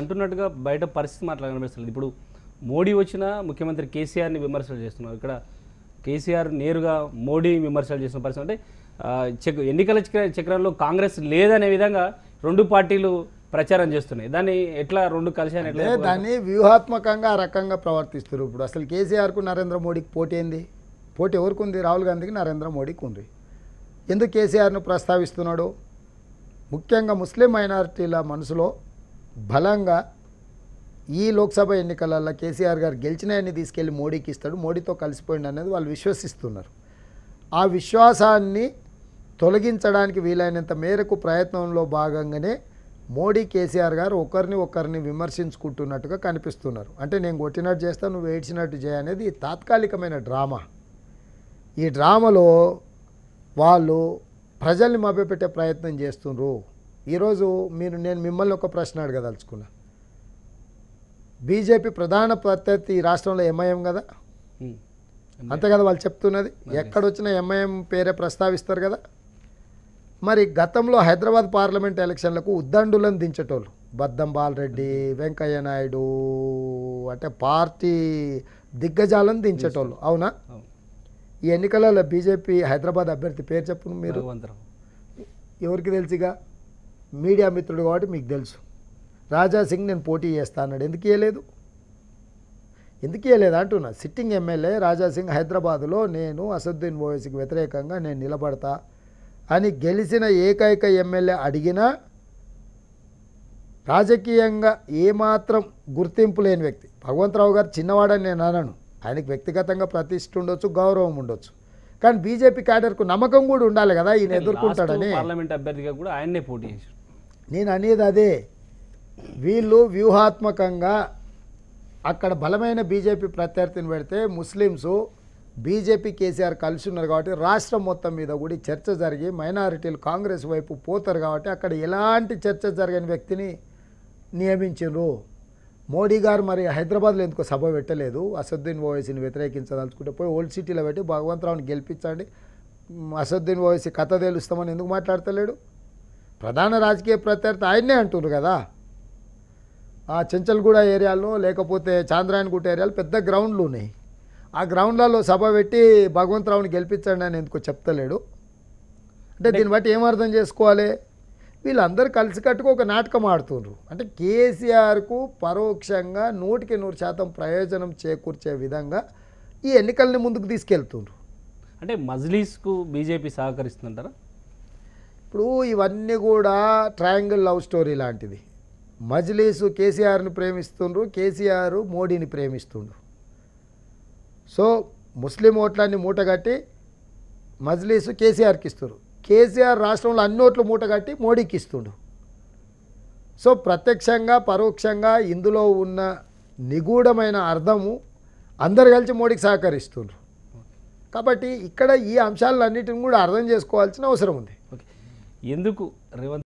అంటున్నట్టుగా బయట పరిస్థితి మాత్రం కనిపిస్తుంది. ఇప్పుడు మోడీ వచ్చినా ముఖ్యమంత్రి కేసీఆర్ని విమర్శలు చేస్తున్నారు. ఇక్కడ కేసీఆర్ నేరుగా మోడీ విమర్శలు చేస్తున్న పరిస్థితి అంటే ఎన్నికల చక్రంలో కాంగ్రెస్ లేదనే విధంగా రెండు పార్టీలు ప్రచారం చేస్తున్నాయి. దాన్ని ఎట్లా రెండు కలిసి దాన్ని వ్యూహాత్మకంగా ఆ రకంగా ప్రవర్తిస్తారు. ఇప్పుడు అసలు కేసీఆర్కు నరేంద్ర మోడీకి పోటీ ఏంది? పోటీ ఎవరికి ఉంది? రాహుల్ గాంధీకి నరేంద్ర మోడీకి ఉంది. ఎందుకు కేసీఆర్ను ప్రస్తావిస్తున్నాడు? ముఖ్యంగా ముస్లిం మైనారిటీల మనసులో బలంగా ఈ లోక్సభ ఎన్నికలలో కేసీఆర్ గారు గెలిచినాయని తీసుకెళ్లి మోడీకి ఇస్తాడు, మోడీతో కలిసిపోయింది అనేది వాళ్ళు విశ్వసిస్తున్నారు. ఆ విశ్వాసాన్ని తొలగించడానికి వీలైనంత మేరకు ప్రయత్నంలో భాగంగానే మోడీ కేసీఆర్ గారు ఒకరిని విమర్శించుకుంటున్నట్టుగా కనిపిస్తున్నారు. అంటే నేను కొట్టినట్టు చేస్తా, నువ్వు ఏడ్చినట్టు చేయనేది తాత్కాలికమైన డ్రామా. ఈ డ్రామాలో వాళ్ళు ప్రజల్ని మభ్యపెట్టే ప్రయత్నం చేస్తున్నారు. ఈరోజు నేను మిమ్మల్ని ఒక ప్రశ్న అడగదలుచుకున్నా. బీజేపీ ప్రధాన ప్రత్యర్థి ఈ రాష్ట్రంలో ఎంఐఎం కదా, అంతే కదా వాళ్ళు చెప్తున్నది. ఎక్కడొచ్చినా ఎంఐఎం పేరే ప్రస్తావిస్తారు కదా. మరి గతంలో హైదరాబాద్ పార్లమెంట్ ఎలక్షన్లకు ఉద్దండులను దించేటోళ్ళు బద్దం బాలరెడ్డి, వెంకయ్య నాయుడు, అంటే పార్టీ దిగ్గజాలను దించేటోళ్ళు, అవునా? ఈ ఎన్నికలలో బీజేపీ హైదరాబాద్ అభ్యర్థి పేరు చెప్పు మీరు. ఎవరికి తెలుసుగా? మీడియా మిత్రుడు కాబట్టి మీకు తెలుసు. రాజా సింగ్ నేను పోటీ చేస్తా అన్నాడు. ఎందుకు ఇవ్వలేదు అంటున్నా. సిట్టింగ్ ఎమ్మెల్యే రాజా సింగ్ హైదరాబాదులో నేను అసదుద్దీన్ ఓవైసీకి వ్యతిరేకంగా నేను నిలబడతా అని గెలిచిన ఏకైక ఎమ్మెల్యే అడిగినా రాజకీయంగా ఏమాత్రం గుర్తింపు లేని వ్యక్తి. భగవంతరావు గారు చిన్నవాడని నేను అనను, ఆయనకు వ్యక్తిగతంగా ప్రతిష్ఠ ఉండొచ్చు, గౌరవం ఉండొచ్చు, కానీ బీజేపీ క్యాడర్కు నమ్మకం కూడా ఉండాలి కదా ఈయన ఎదుర్కొంటాడని. పార్లమెంట్ అభ్యర్థిగా కూడా ఆయన్నే పోటీ చేశారు. నేను అనేది అదే. వీళ్ళు వ్యూహాత్మకంగా అక్కడ బలమైన బీజేపీ ప్రత్యర్థిని పెడితే ముస్లిమ్స్ బీజేపీ కేసీఆర్ కలిసి ఉన్నారు కాబట్టి రాష్ట్రం మొత్తం మీద కూడా చర్చ జరిగి మైనారిటీలు కాంగ్రెస్ వైపు పోతారు కాబట్టి అక్కడ ఎలాంటి చర్చ జరగని వ్యక్తిని నియమించారు. మోడీ గారు మరి హైదరాబాద్లో ఎందుకో సభ పెట్టలేదు. అసదుద్దీన్ ఓవైసీని వ్యతిరేకించదలుచుకుంటే పోయి ఓల్డ్ సిటీలో పెట్టి భగవంతరావుని గెలిపించండి, అసదుద్దీన్ ఓవైసీ కథ తెలుస్తామని ఎందుకు మాట్లాడతలేడు? ప్రధాన రాజకీయ ప్రత్యర్థి ఆయన్నే అంటున్నారు కదా. ఆ చెంచల్గూడ ఏరియాలో లేకపోతే చాంద్రాయణగుట్ట ఏరియాలో పెద్ద గ్రౌండ్లు ఉన్నాయి. ఆ గ్రౌండ్లలో సభ పెట్టి భగవంతరావుని గెలిపించండి అని ఎందుకో చెప్తలేడు. అంటే దీన్ని బట్టి ఏమర్థం చేసుకోవాలి? వీళ్ళందరూ కలిసికట్టుగా ఒక నాటకం ఆడుతున్నారు. అంటే కేసీఆర్కు పరోక్షంగా 100% ప్రయోజనం చేకూర్చే విధంగా ఈ ఎన్నికల్ని ముందుకు తీసుకెళ్తున్నారు. అంటే మజ్లీస్కు బీజేపీ సహకరిస్తుంటారా? ఇప్పుడు ఇవన్నీ కూడా ట్రయాంగిల్ లవ్ స్టోరీ లాంటిది. మజ్లీసు కేసీఆర్ని ప్రేమిస్తుండ్రు, కేసీఆర్ మోడీని ప్రేమిస్తుండ్రు. సో ముస్లిం ఓట్లన్నీ మూటగట్టి మజ్లీసు కేసీఆర్కి ఇస్తారు, కేసీఆర్ రాష్ట్రంలో అన్ని ఓట్లు మూటగట్టి మోడీకి ఇస్తుండు. సో ప్రత్యక్షంగా పరోక్షంగా ఇందులో ఉన్న నిగూఢమైన అర్థము అందరు కలిసి మోడీకి సహకరిస్తుండ్రు. కాబట్టి ఇక్కడ ఈ అంశాలన్నిటిని కూడా అర్థం చేసుకోవాల్సిన అవసరం ఉంది. ఎందుకు రేవంత్